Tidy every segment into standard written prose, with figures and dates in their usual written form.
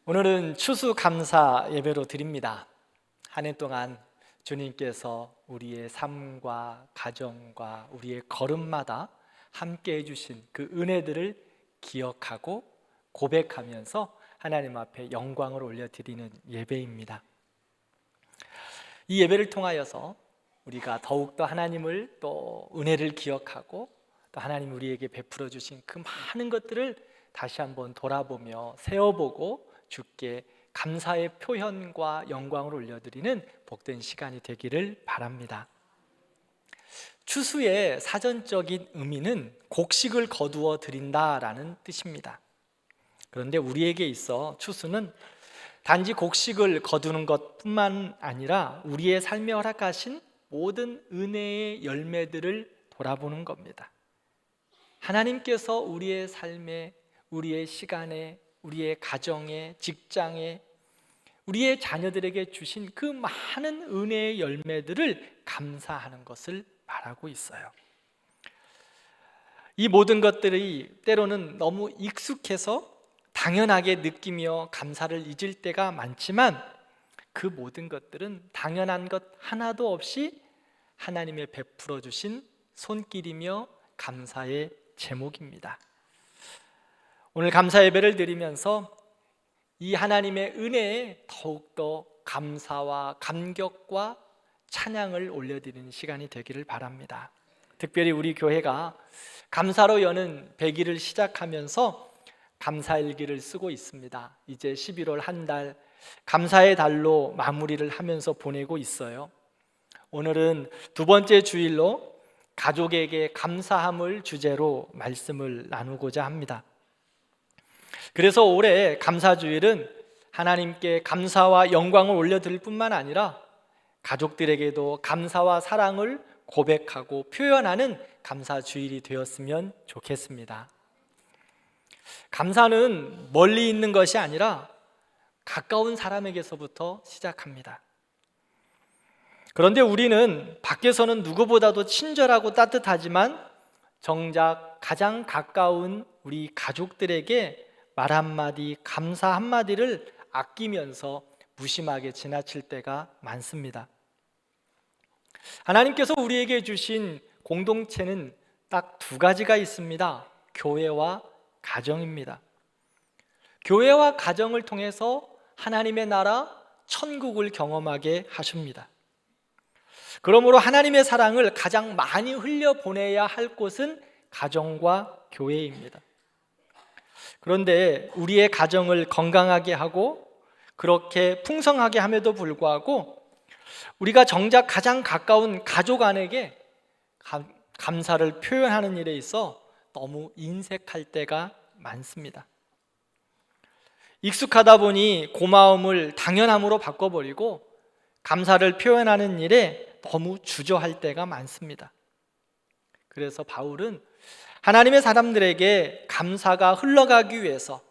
오늘은 추수감사 예배로 드립니다. 한 해 동안 주님께서 우리의 삶과 가정과 우리의 걸음마다 함께 해주신 그 은혜들을 기억하고 고백하면서 하나님 앞에 영광을 올려드리는 예배입니다. 이 예배를 통하여서 우리가 더욱더 하나님을 또 은혜를 기억하고 또 하나님 우리에게 베풀어 주신 그 많은 것들을 다시 한번 돌아보며 세어보고 주께 감사의 표현과 영광을 올려드리는 복된 시간이 되기를 바랍니다. 추수의 사전적인 의미는 곡식을 거두어 드린다라는 뜻입니다. 그런데 우리에게 있어 추수는 단지 곡식을 거두는 것뿐만 아니라 우리의 삶에 허락하신 모든 은혜의 열매들을 돌아보는 겁니다. 하나님께서 우리의 삶에, 우리의 시간에, 우리의 가정에, 직장에, 우리의 자녀들에게 주신 그 많은 은혜의 열매들을 감사하는 것을 말하고 있어요. 이 모든 것들이 때로는 너무 익숙해서 당연하게 느끼며 감사를 잊을 때가 많지만 그 모든 것들은 당연한 것 하나도 없이 하나님의 베풀어 주신 손길이며 감사의 제목입니다. 오늘 감사 예배를 드리면서 이 하나님의 은혜에 더욱더 감사와 감격과 찬양을 올려드리는 시간이 되기를 바랍니다. 특별히 우리 교회가 감사로 여는 100일을 시작하면서 감사일기를 쓰고 있습니다. 이제 11월 한 달 감사의 달로 마무리를 하면서 보내고 있어요. 오늘은 두 번째 주일로 가족에게 감사함을 주제로 말씀을 나누고자 합니다. 그래서 올해 감사주일은 하나님께 감사와 영광을 올려드릴 뿐만 아니라 가족들에게도 감사와 사랑을 고백하고 표현하는 감사주일이 되었으면 좋겠습니다. 감사는 멀리 있는 것이 아니라 가까운 사람에게서부터 시작합니다. 그런데 우리는 밖에서는 누구보다도 친절하고 따뜻하지만 정작 가장 가까운 우리 가족들에게 말 한마디, 감사 한마디를 아끼면서 무심하게 지나칠 때가 많습니다. 하나님께서 우리에게 주신 공동체는 딱 두 가지가 있습니다. 교회와 가정입니다. 교회와 가정을 통해서 하나님의 나라, 천국을 경험하게 하십니다. 그러므로 하나님의 사랑을 가장 많이 흘려보내야 할 곳은 가정과 교회입니다. 그런데 우리의 가정을 건강하게 하고 그렇게 풍성하게 함에도 불구하고 우리가 정작 가장 가까운 가족 안에게 감사를 표현하는 일에 있어 너무 인색할 때가 많습니다. 익숙하다 보니 고마움을 당연함으로 바꿔버리고 감사를 표현하는 일에 너무 주저할 때가 많습니다. 그래서 바울은 하나님의 사람들에게 감사가 흘러가기 위해서,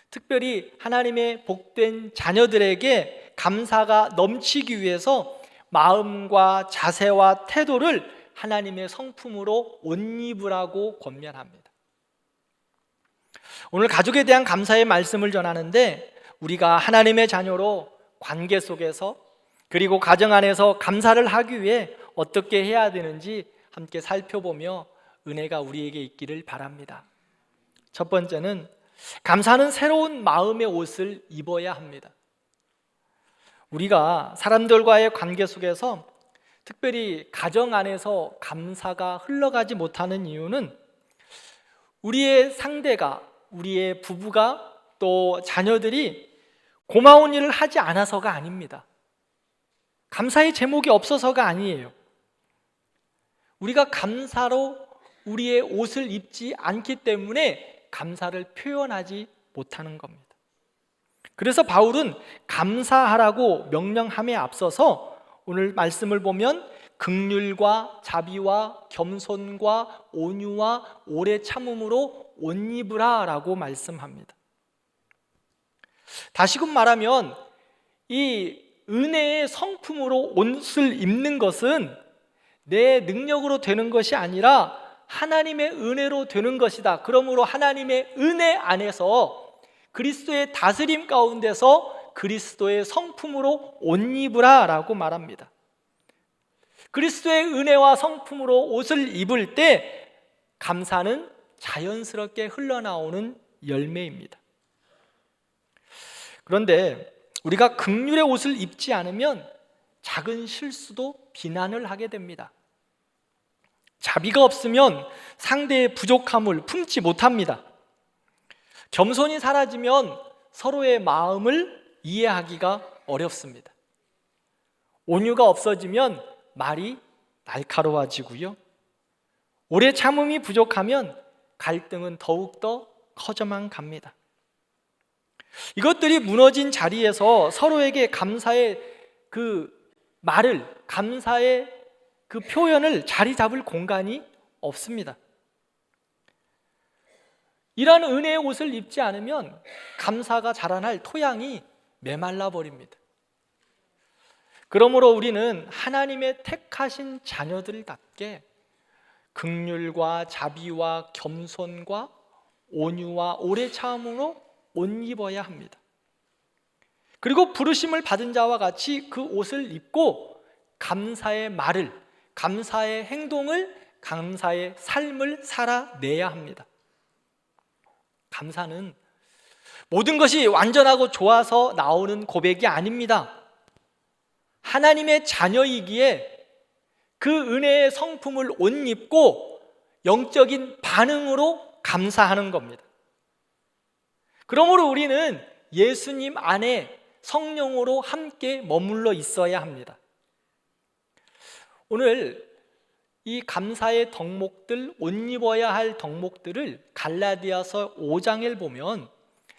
특별히 하나님의 복된 자녀들에게 감사가 넘치기 위해서 마음과 자세와 태도를 하나님의 성품으로 옷 입으라고 권면합니다. 오늘 가족에 대한 감사의 말씀을 전하는데 우리가 하나님의 자녀로 관계 속에서 그리고 가정 안에서 감사를 하기 위해 어떻게 해야 되는지 함께 살펴보며 은혜가 우리에게 있기를 바랍니다. 첫 번째는 감사는 새로운 마음의 옷을 입어야 합니다. 우리가 사람들과의 관계 속에서 특별히 가정 안에서 감사가 흘러가지 못하는 이유는 우리의 상대가, 우리의 부부가 또 자녀들이 고마운 일을 하지 않아서가 아닙니다. 감사의 제목이 없어서가 아니에요. 우리가 감사로 우리의 옷을 입지 않기 때문에 감사를 표현하지 못하는 겁니다. 그래서 바울은 감사하라고 명령함에 앞서서 오늘 말씀을 보면 긍휼과 자비와 겸손과 온유와 오래 참음으로 옷 입으라 라고 말씀합니다. 다시금 말하면 이 은혜의 성품으로 옷을 입는 것은 내 능력으로 되는 것이 아니라 하나님의 은혜로 되는 것이다. 그러므로 하나님의 은혜 안에서 그리스도의 다스림 가운데서 그리스도의 성품으로 옷 입으라 라고 말합니다. 그리스도의 은혜와 성품으로 옷을 입을 때 감사는 자연스럽게 흘러나오는 열매입니다. 그런데 우리가 긍휼의 옷을 입지 않으면 작은 실수도 비난을 하게 됩니다. 자비가 없으면 상대의 부족함을 품지 못합니다. 겸손이 사라지면 서로의 마음을 이해하기가 어렵습니다. 온유가 없어지면 말이 날카로워지고요. 오래 참음이 부족하면 갈등은 더욱더 커져만 갑니다. 이것들이 무너진 자리에서 서로에게 감사의 그 말을, 감사의 그 표현을 자리 잡을 공간이 없습니다. 이런 은혜의 옷을 입지 않으면 감사가 자라날 토양이 메말라 버립니다. 그러므로 우리는 하나님의 택하신 자녀들답게 긍휼과 자비와 겸손과 온유와 오래 참음으로 옷 입어야 합니다. 그리고 부르심을 받은 자와 같이 그 옷을 입고 감사의 말을, 감사의 행동을, 감사의 삶을 살아내야 합니다. 감사는 모든 것이 완전하고 좋아서 나오는 고백이 아닙니다. 하나님의 자녀이기에 그 은혜의 성품을 옷 입고 영적인 반응으로 감사하는 겁니다. 그러므로 우리는 예수님 안에 성령으로 함께 머물러 있어야 합니다. 오늘 이 감사의 덕목들, 옷 입어야 할 덕목들을 갈라디아서 5장을 보면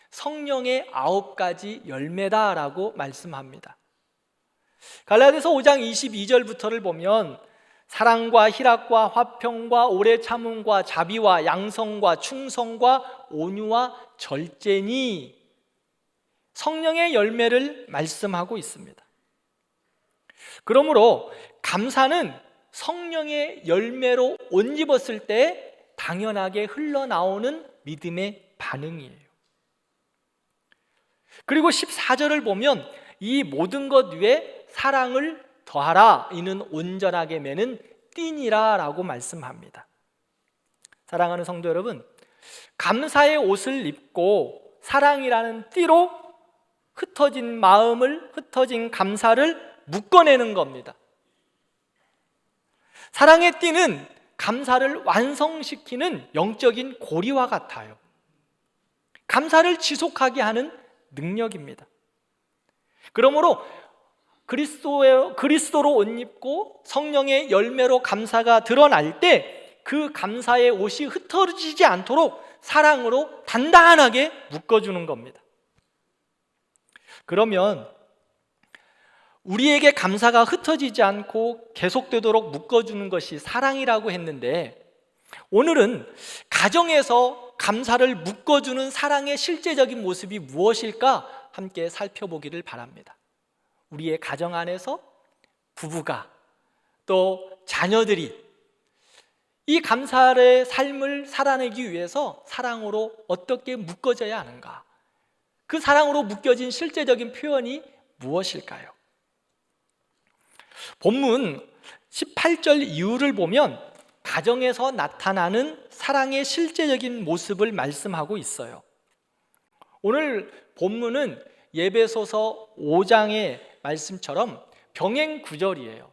성령의 9가지 열매다라고 말씀합니다. 갈라디아서 5장 22절부터를 보면 사랑과 희락과 화평과 오래 참음과 자비와 양성과 충성과 온유와 절제니 성령의 열매를 말씀하고 있습니다. 그러므로 감사는 성령의 열매로 옷 입었을 때 당연하게 흘러나오는 믿음의 반응이에요. 그리고 14절을 보면 이 모든 것 위에 사랑을 더하라, 이는 온전하게 매는 띠니라 라고 말씀합니다. 사랑하는 성도 여러분, 감사의 옷을 입고 사랑이라는 띠로 흩어진 마음을, 흩어진 감사를 묶어내는 겁니다. 사랑의 띠는 감사를 완성시키는 영적인 고리와 같아요. 감사를 지속하게 하는 능력입니다. 그러므로 그리스도로 옷 입고 성령의 열매로 감사가 드러날 때 그 감사의 옷이 흩어지지 않도록 사랑으로 단단하게 묶어주는 겁니다. 그러면 우리에게 감사가 흩어지지 않고 계속되도록 묶어주는 것이 사랑이라고 했는데, 오늘은 가정에서 감사를 묶어주는 사랑의 실제적인 모습이 무엇일까 함께 살펴보기를 바랍니다. 우리의 가정 안에서 부부가, 또 자녀들이 이 감사의 삶을 살아내기 위해서 사랑으로 어떻게 묶어져야 하는가, 그 사랑으로 묶여진 실제적인 표현이 무엇일까요? 본문 18절 이후를 보면 가정에서 나타나는 사랑의 실제적인 모습을 말씀하고 있어요. 오늘 본문은 에베소서 5장의 말씀처럼 병행 구절이에요.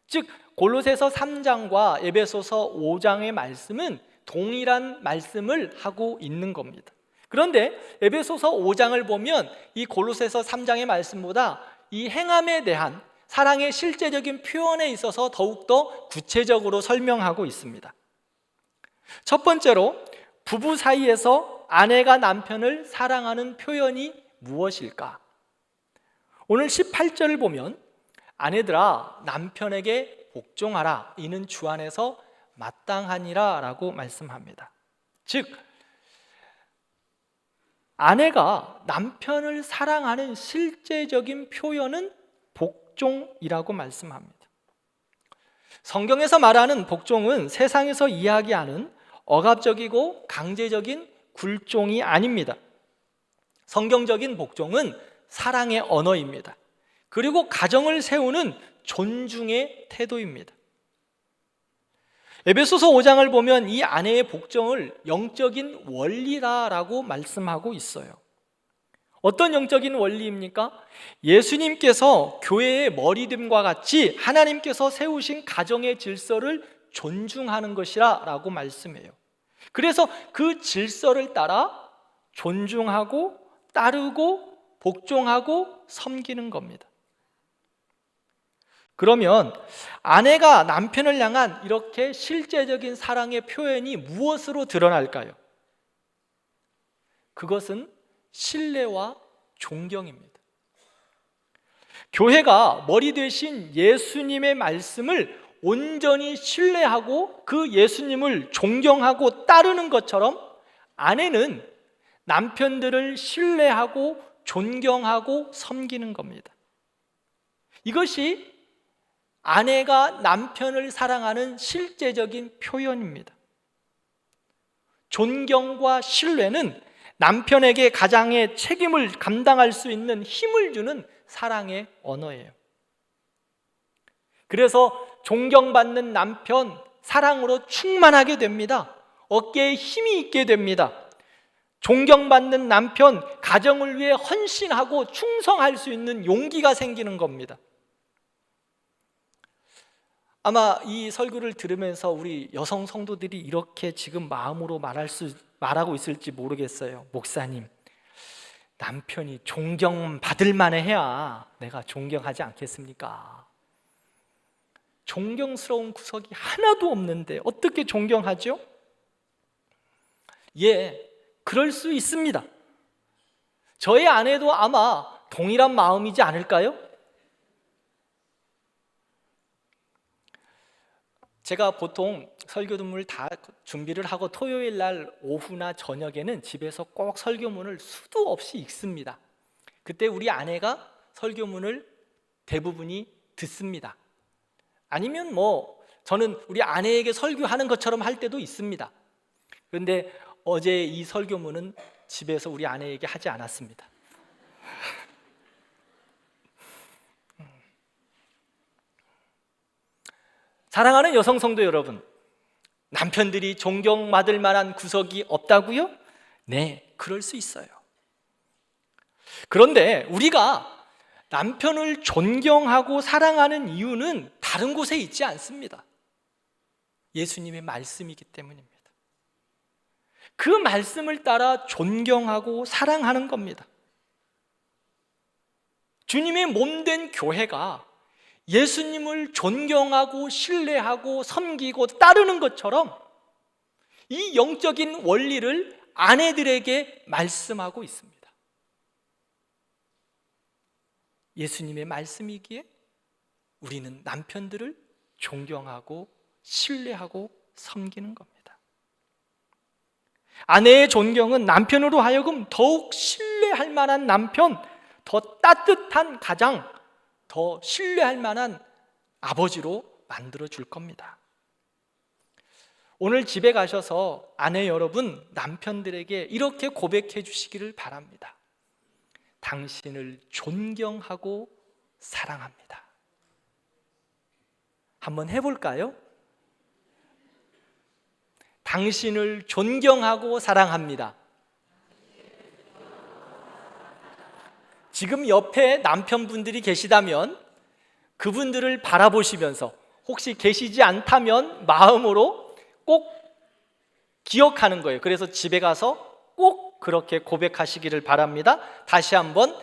즉 골로새서 3장과 에베소서 5장의 말씀은 동일한 말씀을 하고 있는 겁니다. 그런데 에베소서 5장을 보면 이 골로새서 3장의 말씀보다 이 행함에 대한 사랑의 실제적인 표현에 있어서 더욱더 구체적으로 설명하고 있습니다. 첫 번째로 부부 사이에서 아내가 남편을 사랑하는 표현이 무엇일까? 오늘 18절을 보면 아내들아 남편에게 복종하라, 이는 주 안에서 마땅하니라 라고 말씀합니다. 즉 아내가 남편을 사랑하는 실제적인 표현은 복종이라고 말씀합니다. 성경에서 말하는 복종은 세상에서 이야기하는 억압적이고 강제적인 굴종이 아닙니다. 성경적인 복종은 사랑의 언어입니다. 그리고 가정을 세우는 존중의 태도입니다. 에베소서 5장을 보면 이 아내의 복종을 영적인 원리라고 말씀하고 있어요. 어떤 영적인 원리입니까? 예수님께서 교회의 머리됨과 같이 하나님께서 세우신 가정의 질서를 존중하는 것이라고 말씀해요. 그래서 그 질서를 따라 존중하고 따르고 복종하고 섬기는 겁니다. 그러면 아내가 남편을 향한 이렇게 실제적인 사랑의 표현이 무엇으로 드러날까요? 그것은 신뢰와 존경입니다. 교회가 머리 되신 예수님의 말씀을 온전히 신뢰하고 그 예수님을 존경하고 따르는 것처럼 아내는 남편들을 신뢰하고 존경하고 섬기는 겁니다. 이것이 아내가 남편을 사랑하는 실제적인 표현입니다. 존경과 신뢰는 남편에게 가장의 책임을 감당할 수 있는 힘을 주는 사랑의 언어예요. 그래서 존경받는 남편, 사랑으로 충만하게 됩니다. 어깨에 힘이 있게 됩니다. 존경받는 남편, 가정을 위해 헌신하고 충성할 수 있는 용기가 생기는 겁니다. 아마 이 설교를 들으면서 우리 여성 성도들이 이렇게 지금 마음으로 말하고 있을지 모르겠어요. 목사님, 남편이 존경받을 만해야 내가 존경하지 않겠습니까? 존경스러운 구석이 하나도 없는데 어떻게 존경하죠? 예, 그럴 수 있습니다. 저의 아내도 아마 동일한 마음이지 않을까요? 제가 보통 설교문을 다 준비를 하고 토요일 날 오후나 저녁에는 집에서 꼭 설교문을 수도 없이 읽습니다. 그때 우리 아내가 설교문을 대부분이 듣습니다. 아니면 저는 우리 아내에게 설교하는 것처럼 할 때도 있습니다. 그런데 어제 이 설교문은 집에서 우리 아내에게 하지 않았습니다. 사랑하는 여성 성도 여러분, 남편들이 존경받을 만한 구석이 없다고요? 네, 그럴 수 있어요. 그런데 우리가 남편을 존경하고 사랑하는 이유는 다른 곳에 있지 않습니다. 예수님의 말씀이기 때문입니다. 그 말씀을 따라 존경하고 사랑하는 겁니다. 주님의 몸된 교회가 예수님을 존경하고 신뢰하고 섬기고 따르는 것처럼 이 영적인 원리를 아내들에게 말씀하고 있습니다. 예수님의 말씀이기에 우리는 남편들을 존경하고 신뢰하고 섬기는 겁니다. 아내의 존경은 남편으로 하여금 더욱 신뢰할 만한 남편, 더 따뜻한 가장, 더 신뢰할 만한 아버지로 만들어 줄 겁니다. 오늘 집에 가셔서 아내 여러분, 남편들에게 이렇게 고백해 주시기를 바랍니다. 당신을 존경하고 사랑합니다. 한번 해볼까요? 당신을 존경하고 사랑합니다. 지금 옆에 남편분들이 계시다면 그분들을 바라보시면서, 혹시 계시지 않다면 마음으로 꼭 기억하는 거예요. 그래서 집에 가서 꼭 그렇게 고백하시기를 바랍니다. 다시 한번,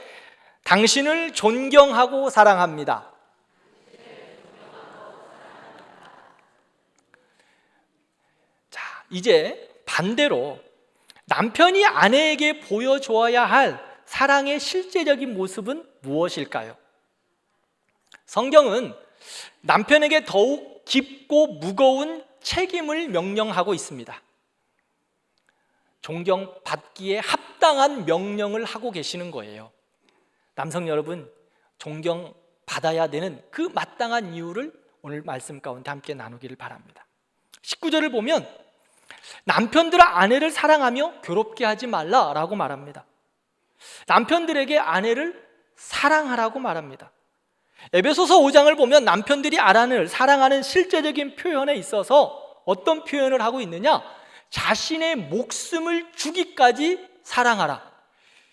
당신을 존경하고 사랑합니다. 자, 이제 반대로 남편이 아내에게 보여줘야 할 사랑의 실제적인 모습은 무엇일까요? 성경은 남편에게 더욱 깊고 무거운 책임을 명령하고 있습니다. 존경받기에 합당한 명령을 하고 계시는 거예요. 남성 여러분, 존경받아야 되는 그 마땅한 이유를 오늘 말씀 가운데 함께 나누기를 바랍니다. 19절을 보면 남편들아 아내를 사랑하며 괴롭게 하지 말라라고 말합니다. 남편들에게 아내를 사랑하라고 말합니다. 에베소서 5장을 보면 남편들이 아내를 사랑하는 실제적인 표현에 있어서 어떤 표현을 하고 있느냐? 자신의 목숨을 주기까지 사랑하라.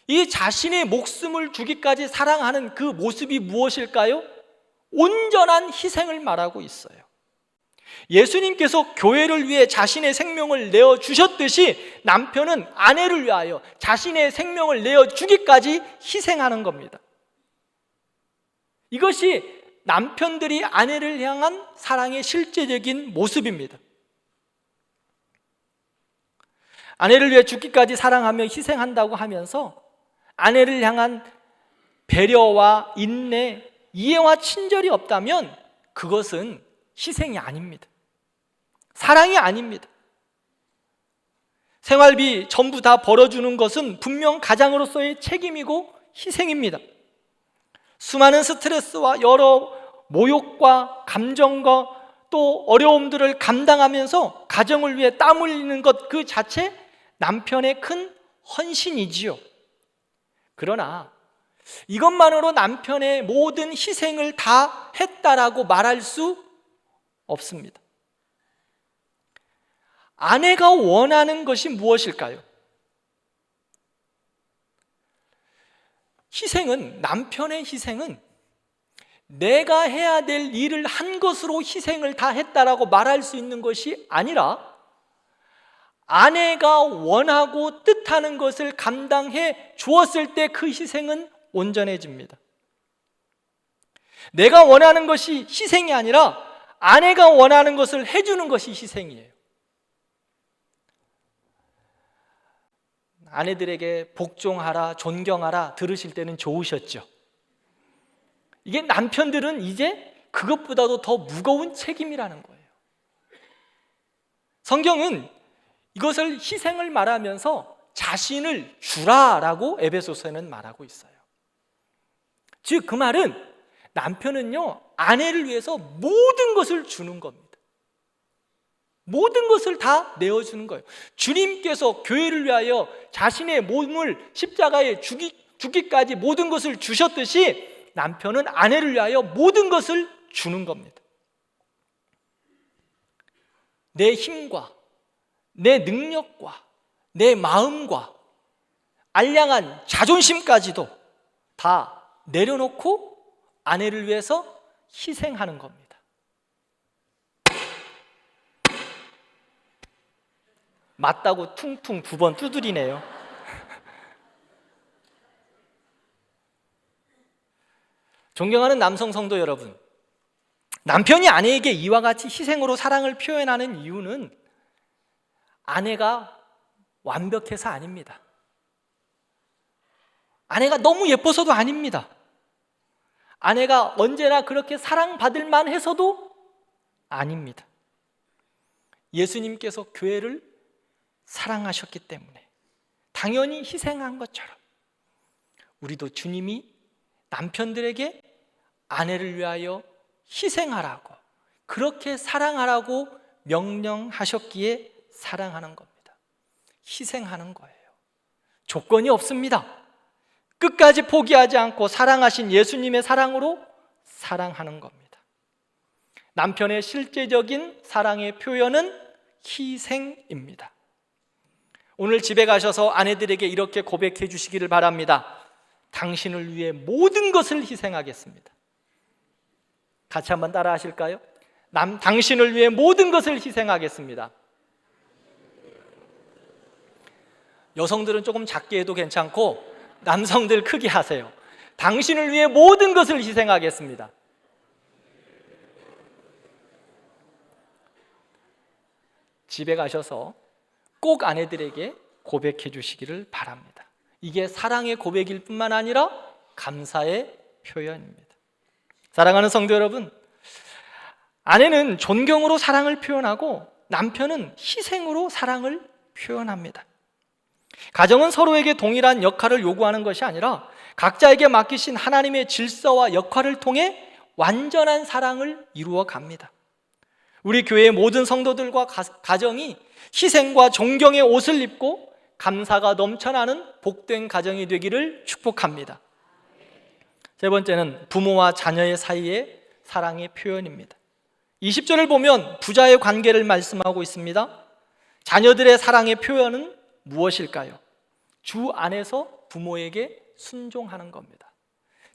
이 자신의 목숨을 주기까지 사랑하는 그 모습이 무엇일까요? 온전한 희생을 말하고 있어요. 예수님께서 교회를 위해 자신의 생명을 내어주셨듯이 남편은 아내를 위하여 자신의 생명을 내어주기까지 희생하는 겁니다. 이것이 남편들이 아내를 향한 사랑의 실제적인 모습입니다. 아내를 위해 죽기까지 사랑하며 희생한다고 하면서 아내를 향한 배려와 인내, 이해와 친절이 없다면 그것은 희생이 아닙니다. 사랑이 아닙니다. 생활비 전부 다 벌어주는 것은 분명 가장으로서의 책임이고 희생입니다. 수많은 스트레스와 여러 모욕과 감정과 또 어려움들을 감당하면서 가정을 위해 땀 흘리는 것 그 자체 남편의 큰 헌신이지요. 그러나 이것만으로 남편의 모든 희생을 다 했다라고 말할 수 없습니다. 아내가 원하는 것이 무엇일까요? 남편의 희생은 내가 해야 될 일을 한 것으로 희생을 다 했다라고 말할 수 있는 것이 아니라 아내가 원하고 뜻하는 것을 감당해 주었을 때 그 희생은 온전해집니다. 내가 원하는 것이 희생이 아니라 아내가 원하는 것을 해주는 것이 희생이에요. 아내들에게 복종하라, 존경하라 들으실 때는 좋으셨죠? 이게 남편들은 이제 그것보다도 더 무거운 책임이라는 거예요. 성경은 이것을 희생을 말하면서 자신을 주라라고 에베소서에는 말하고 있어요. 즉 그 말은 남편은요 아내를 위해서 모든 것을 주는 겁니다. 모든 것을 다 내어주는 거예요. 주님께서 교회를 위하여 자신의 몸을 십자가에 죽기까지 모든 것을 주셨듯이 남편은 아내를 위하여 모든 것을 주는 겁니다. 내 힘과 내 능력과 내 마음과 알량한 자존심까지도 다 내려놓고 아내를 위해서 희생하는 겁니다. 맞다고 퉁퉁 2번 두드리네요. 존경하는 남성 성도 여러분, 남편이 아내에게 이와 같이 희생으로 사랑을 표현하는 이유는 아내가 완벽해서 아닙니다. 아내가 너무 예뻐서도 아닙니다. 아내가 언제나 그렇게 사랑받을 만해서도 아닙니다. 예수님께서 교회를 사랑하셨기 때문에 당연히 희생한 것처럼 우리도 주님이 남편들에게 아내를 위하여 희생하라고, 그렇게 사랑하라고 명령하셨기에 사랑하는 겁니다. 희생하는 거예요. 조건이 없습니다. 끝까지 포기하지 않고 사랑하신 예수님의 사랑으로 사랑하는 겁니다. 남편의 실제적인 사랑의 표현은 희생입니다. 오늘 집에 가셔서 아내들에게 이렇게 고백해 주시기를 바랍니다. 당신을 위해 모든 것을 희생하겠습니다. 같이 한번 따라 하실까요? 당신을 위해 모든 것을 희생하겠습니다. 여성들은 조금 작게 해도 괜찮고 남성들 크게 하세요. 당신을 위해 모든 것을 희생하겠습니다. 집에 가셔서 꼭 아내들에게 고백해 주시기를 바랍니다. 이게 사랑의 고백일 뿐만 아니라 감사의 표현입니다. 사랑하는 성도 여러분, 아내는 존경으로 사랑을 표현하고 남편은 희생으로 사랑을 표현합니다. 가정은 서로에게 동일한 역할을 요구하는 것이 아니라 각자에게 맡기신 하나님의 질서와 역할을 통해 완전한 사랑을 이루어 갑니다. 우리 교회의 모든 성도들과 가정이 희생과 존경의 옷을 입고 감사가 넘쳐나는 복된 가정이 되기를 축복합니다. 세 번째는 부모와 자녀의 사이의 사랑의 표현입니다. 20절을 보면 부자의 관계를 말씀하고 있습니다. 자녀들의 사랑의 표현은 무엇일까요? 주 안에서 부모에게 순종하는 겁니다.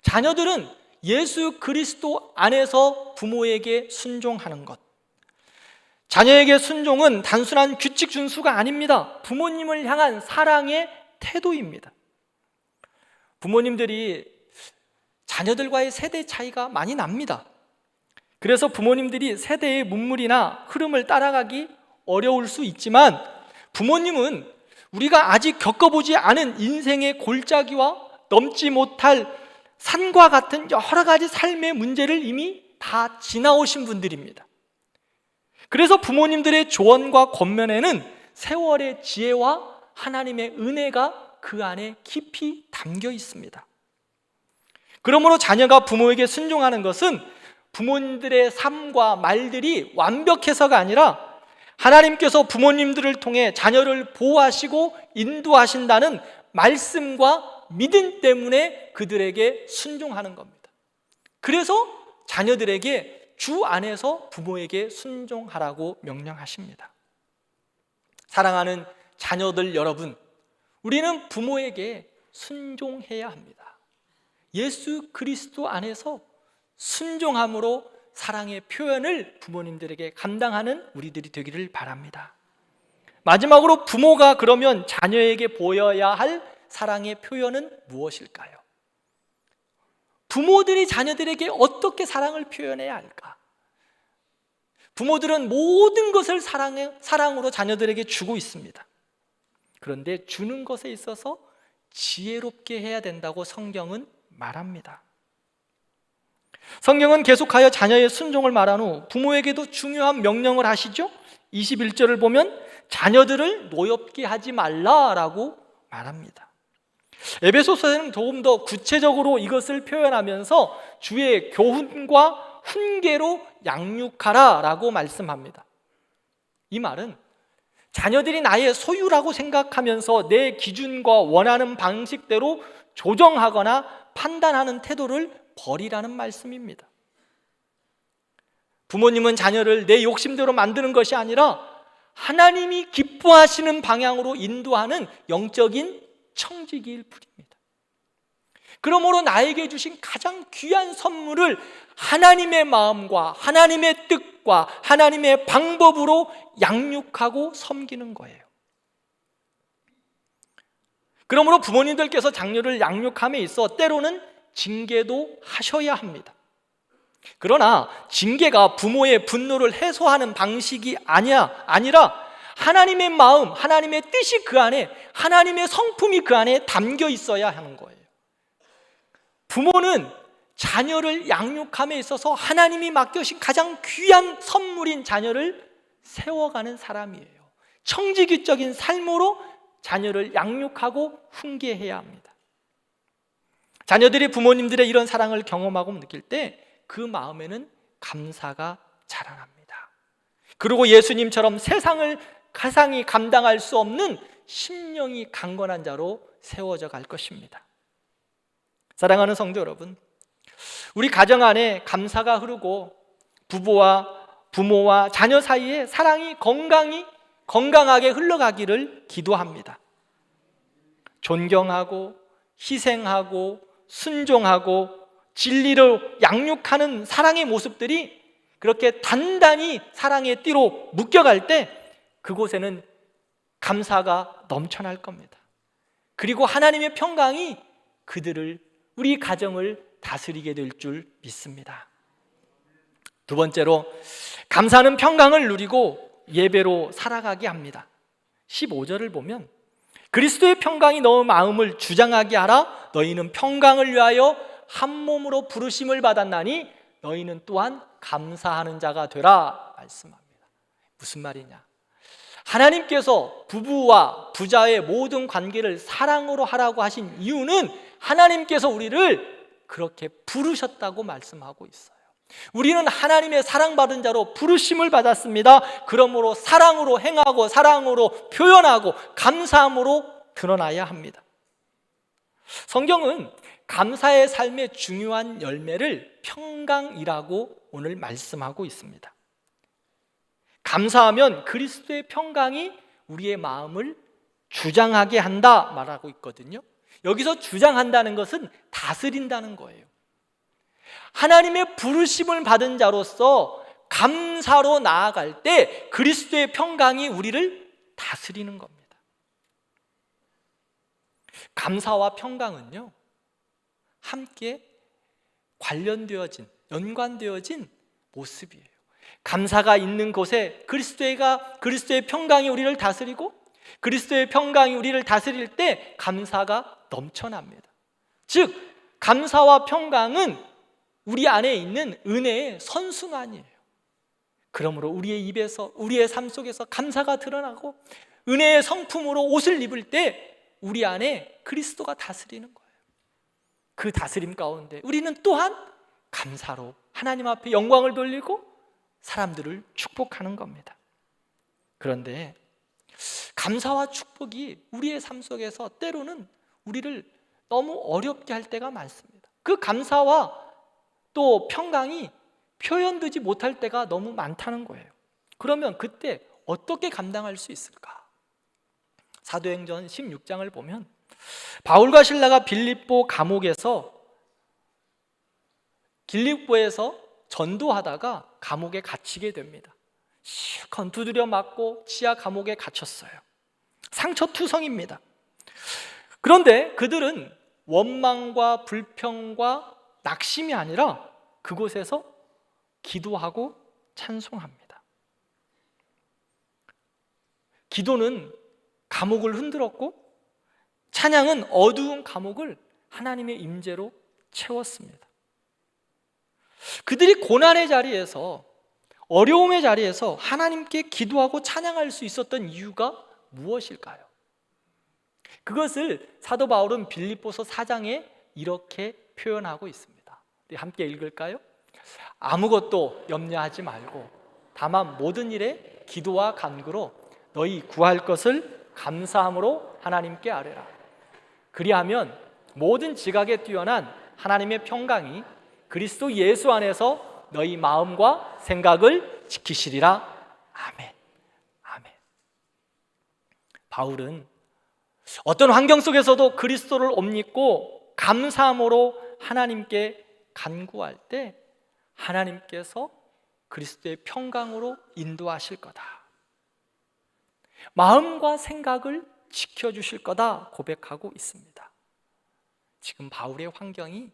자녀들은 예수 그리스도 안에서 부모에게 순종하는 것. 자녀에게 순종은 단순한 규칙 준수가 아닙니다. 부모님을 향한 사랑의 태도입니다. 부모님들이 자녀들과의 세대 차이가 많이 납니다. 그래서 부모님들이 세대의 문물이나 흐름을 따라가기 어려울 수 있지만, 부모님은 우리가 아직 겪어보지 않은 인생의 골짜기와 넘지 못할 산과 같은 여러 가지 삶의 문제를 이미 다 지나오신 분들입니다. 그래서 부모님들의 조언과 권면에는 세월의 지혜와 하나님의 은혜가 그 안에 깊이 담겨 있습니다. 그러므로 자녀가 부모에게 순종하는 것은 부모님들의 삶과 말들이 완벽해서가 아니라 하나님께서 부모님들을 통해 자녀를 보호하시고 인도하신다는 말씀과 믿음 때문에 그들에게 순종하는 겁니다. 그래서 자녀들에게 주 안에서 부모에게 순종하라고 명령하십니다. 사랑하는 자녀들 여러분, 우리는 부모에게 순종해야 합니다. 예수 그리스도 안에서 순종함으로 사랑의 표현을 부모님들에게 감당하는 우리들이 되기를 바랍니다. 마지막으로 부모가 그러면 자녀에게 보여야 할 사랑의 표현은 무엇일까요? 부모들이 자녀들에게 어떻게 사랑을 표현해야 할까? 부모들은 모든 것을 사랑으로 자녀들에게 주고 있습니다. 그런데 주는 것에 있어서 지혜롭게 해야 된다고 성경은 말합니다. 성경은 계속하여 자녀의 순종을 말한 후 부모에게도 중요한 명령을 하시죠. 21절을 보면 자녀들을 노엽게 하지 말라라고 말합니다. 에베소서에는 조금 더 구체적으로 이것을 표현하면서 주의 교훈과 훈계로 양육하라라고 말씀합니다. 이 말은 자녀들이 나의 소유라고 생각하면서 내 기준과 원하는 방식대로 조정하거나 판단하는 태도를 버리라는 말씀입니다. 부모님은 자녀를 내 욕심대로 만드는 것이 아니라 하나님이 기뻐하시는 방향으로 인도하는 영적인 청지기일 뿐입니다. 그러므로 나에게 주신 가장 귀한 선물을 하나님의 마음과 하나님의 뜻과 하나님의 방법으로 양육하고 섬기는 거예요. 그러므로 부모님들께서 자녀를 양육함에 있어 때로는 징계도 하셔야 합니다. 그러나 징계가 부모의 분노를 해소하는 방식이 아니라 하나님의 마음, 하나님의 뜻이 그 안에, 하나님의 성품이 그 안에 담겨 있어야 하는 거예요. 부모는 자녀를 양육함에 있어서 하나님이 맡겨주신 가장 귀한 선물인 자녀를 세워가는 사람이에요. 청지기적인 삶으로 자녀를 양육하고 훈계해야 합니다. 자녀들이 부모님들의 이런 사랑을 경험하고 느낄 때 그 마음에는 감사가 자라납니다. 그리고 예수님처럼 세상을 가상이 감당할 수 없는 심령이 강건한 자로 세워져 갈 것입니다. 사랑하는 성도 여러분, 우리 가정 안에 감사가 흐르고 부모와 자녀 사이에 사랑이 건강하게 흘러가기를 기도합니다. 존경하고 희생하고 순종하고 진리로 양육하는 사랑의 모습들이 그렇게 단단히 사랑의 띠로 묶여갈 때 그곳에는 감사가 넘쳐날 겁니다. 그리고 하나님의 평강이 우리 가정을 다스리게 될 줄 믿습니다. 두 번째로, 감사는 평강을 누리고 예배로 살아가게 합니다. 15절을 보면 그리스도의 평강이 너의 마음을 주장하게 하라. 너희는 평강을 위하여 한 몸으로 부르심을 받았나니 너희는 또한 감사하는 자가 되라 말씀합니다. 무슨 말이냐? 하나님께서 부부와 부자의 모든 관계를 사랑으로 하라고 하신 이유는 하나님께서 우리를 그렇게 부르셨다고 말씀하고 있어요. 우리는 하나님의 사랑받은 자로 부르심을 받았습니다. 그러므로 사랑으로 행하고 사랑으로 표현하고 감사함으로 드러나야 합니다. 성경은 감사의 삶의 중요한 열매를 평강이라고 오늘 말씀하고 있습니다. 감사하면 그리스도의 평강이 우리의 마음을 주장하게 한다 말하고 있거든요. 여기서 주장한다는 것은 다스린다는 거예요. 하나님의 부르심을 받은 자로서 감사로 나아갈 때 그리스도의 평강이 우리를 다스리는 겁니다. 감사와 평강은요, 함께 관련되어진, 연관되어진 모습이에요. 감사가 있는 곳에 그리스도의 평강이 우리를 다스리고, 그리스도의 평강이 우리를 다스릴 때 감사가 넘쳐납니다. 즉, 감사와 평강은 우리 안에 있는 은혜의 선순환이에요. 그러므로 우리의 입에서, 우리의 삶 속에서 감사가 드러나고 은혜의 성품으로 옷을 입을 때 우리 안에 그리스도가 다스리는 거예요. 그 다스림 가운데 우리는 또한 감사로 하나님 앞에 영광을 돌리고 사람들을 축복하는 겁니다. 그런데 감사와 축복이 우리의 삶 속에서 때로는 우리를 너무 어렵게 할 때가 많습니다. 그 감사와 또 평강이 표현되지 못할 때가 너무 많다는 거예요. 그러면 그때 어떻게 감당할 수 있을까? 사도행전 16장을 보면 바울과 실라가 빌립보에서 전도하다가 감옥에 갇히게 됩니다. 실컷 두드려 맞고 지하 감옥에 갇혔어요. 상처투성입니다. 그런데 그들은 원망과 불평과 낙심이 아니라 그곳에서 기도하고 찬송합니다. 기도는 감옥을 흔들었고 찬양은 어두운 감옥을 하나님의 임재로 채웠습니다. 그들이 고난의 자리에서, 어려움의 자리에서 하나님께 기도하고 찬양할 수 있었던 이유가 무엇일까요? 그것을 사도 바울은 빌립보서 4장에 이렇게 표현하고 있습니다. 우리 함께 읽을까요? 아무것도 염려하지 말고 다만 모든 일에 기도와 간구로 너희 구할 것을 감사함으로 하나님께 아뢰라. 그리하면 모든 지각에 뛰어난 하나님의 평강이 그리스도 예수 안에서 너희 마음과 생각을 지키시리라. 아멘. 아멘. 바울은 어떤 환경 속에서도 그리스도를 옴입고 감사함으로 하나님께 간구할 때 하나님께서 그리스도의 평강으로 인도하실 거다, 마음과 생각을 지켜주실 거다 고백하고 있습니다. 지금 바울의 환경이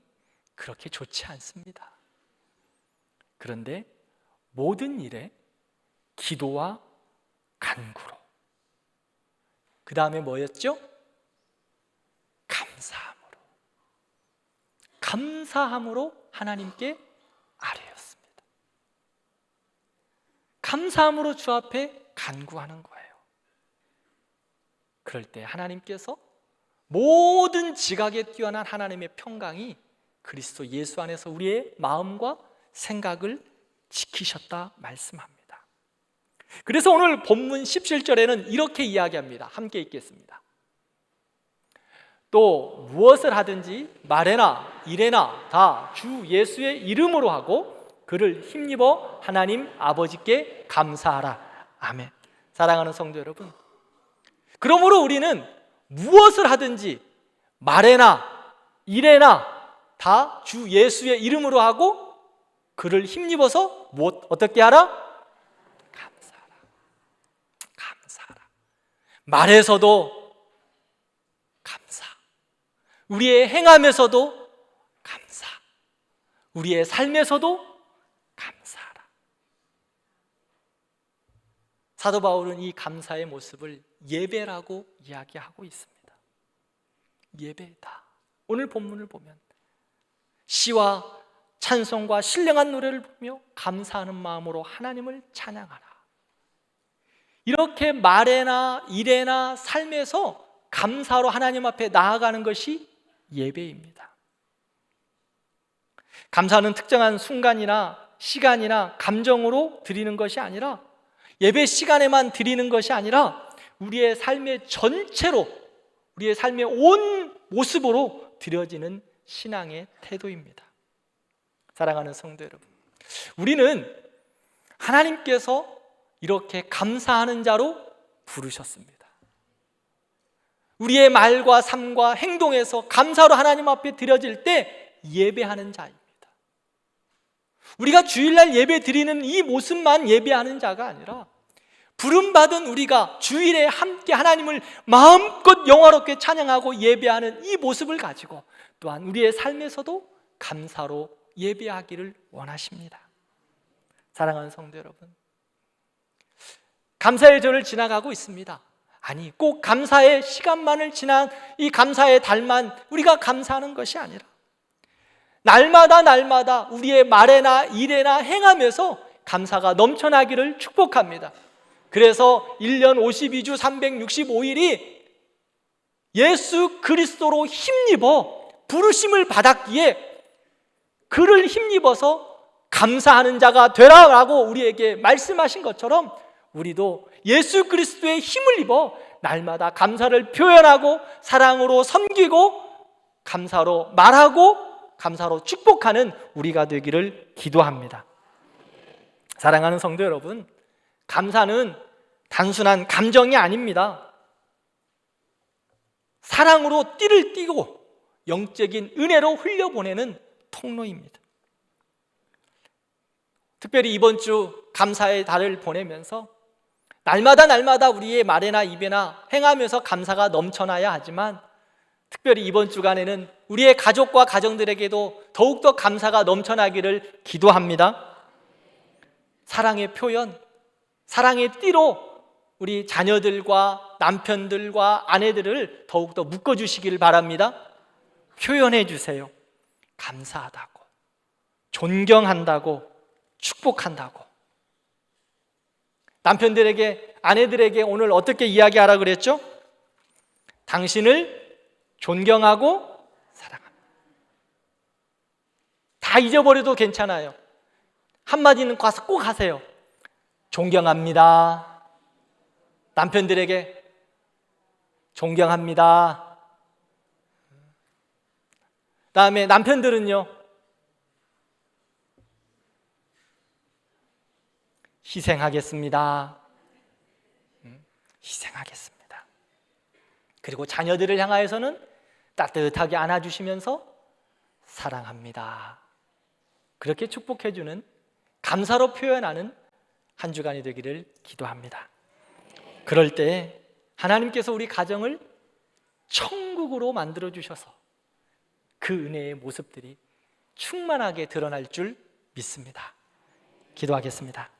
그렇게 좋지 않습니다. 그런데 모든 일에 기도와 간구로, 그 다음에 뭐였죠? 감사함으로 하나님께 아뢰었습니다. 감사함으로 주 앞에 간구하는 거예요. 그럴 때 하나님께서 모든 지각에 뛰어난 하나님의 평강이 그리스도 예수 안에서 우리의 마음과 생각을 지키셨다 말씀합니다. 그래서 오늘 본문 17절에는 이렇게 이야기합니다. 함께 읽겠습니다. 또 무엇을 하든지 말에나 일에나 다 주 예수의 이름으로 하고 그를 힘입어 하나님 아버지께 감사하라. 아멘. 사랑하는 성도 여러분, 그러므로 우리는 무엇을 하든지 말에나 일에나 다 주 예수의 이름으로 하고 그를 힘입어서 어떻게 하라? 감사하라. 말에서도 감사, 우리의 행함에서도 감사, 우리의 삶에서도 감사하라. 사도 바울은 이 감사의 모습을 예배라고 이야기하고 있습니다. 예배다. 오늘 본문을 보면 시와 찬송과 신령한 노래를 부르며 감사하는 마음으로 하나님을 찬양하라. 이렇게 말에나 일에나 삶에서 감사로 하나님 앞에 나아가는 것이 예배입니다. 감사는 특정한 순간이나 시간이나 감정으로 드리는 것이 아니라, 예배 시간에만 드리는 것이 아니라 우리의 삶의 전체로 우리의 삶의 온 모습으로 드려지는 신앙의 태도입니다. 사랑하는 성도 여러분, 우리는 하나님께서 이렇게 감사하는 자로 부르셨습니다. 우리의 말과 삶과 행동에서 감사로 하나님 앞에 드려질 때 예배하는 자입니다. 우리가 주일날 예배 드리는 이 모습만 예배하는 자가 아니라 부름받은 우리가 주일에 함께 하나님을 마음껏 영화롭게 찬양하고 예배하는 이 모습을 가지고 또한 우리의 삶에서도 감사로 예배하기를 원하십니다. 사랑하는 성도 여러분, 감사의 절을 지나가고 있습니다. 아니, 꼭 감사의 시간만을 지난 이 감사의 달만 우리가 감사하는 것이 아니라 날마다 우리의 말에나 일에나 행함에서 감사가 넘쳐나기를 축복합니다. 그래서 1년 52주 365일이 예수 그리스도로 힘입어 부르심을 받았기에 그를 힘입어서 감사하는 자가 되라라고 우리에게 말씀하신 것처럼 우리도 예수 그리스도의 힘을 입어 날마다 감사를 표현하고 사랑으로 섬기고 감사로 말하고 감사로 축복하는 우리가 되기를 기도합니다. 사랑하는 성도 여러분, 감사는 단순한 감정이 아닙니다. 사랑으로 띠를 띠고 영적인 은혜로 흘려보내는 통로입니다. 특별히 이번 주 감사의 달을 보내면서 날마다 우리의 말에나 입에나 행하면서 감사가 넘쳐나야 하지만 특별히 이번 주간에는 우리의 가족과 가정들에게도 더욱더 감사가 넘쳐나기를 기도합니다. 사랑의 표현, 사랑의 띠로 우리 자녀들과 남편들과 아내들을 더욱더 묶어주시기를 바랍니다. 표현해 주세요. 감사하다고, 존경한다고, 축복한다고. 남편들에게, 아내들에게 오늘 어떻게 이야기하라 그랬죠? 당신을 존경하고 사랑합니다. 다 잊어버려도 괜찮아요. 한마디는 가서 꼭 하세요. 존경합니다. 남편들에게 존경합니다. 다음에 남편들은요, 희생하겠습니다. 희생하겠습니다. 그리고 자녀들을 향하여서는 따뜻하게 안아주시면서 사랑합니다. 그렇게 축복해주는, 감사로 표현하는 한 주간이 되기를 기도합니다. 그럴 때 하나님께서 우리 가정을 천국으로 만들어주셔서 그 은혜의 모습들이 충만하게 드러날 줄 믿습니다. 기도하겠습니다.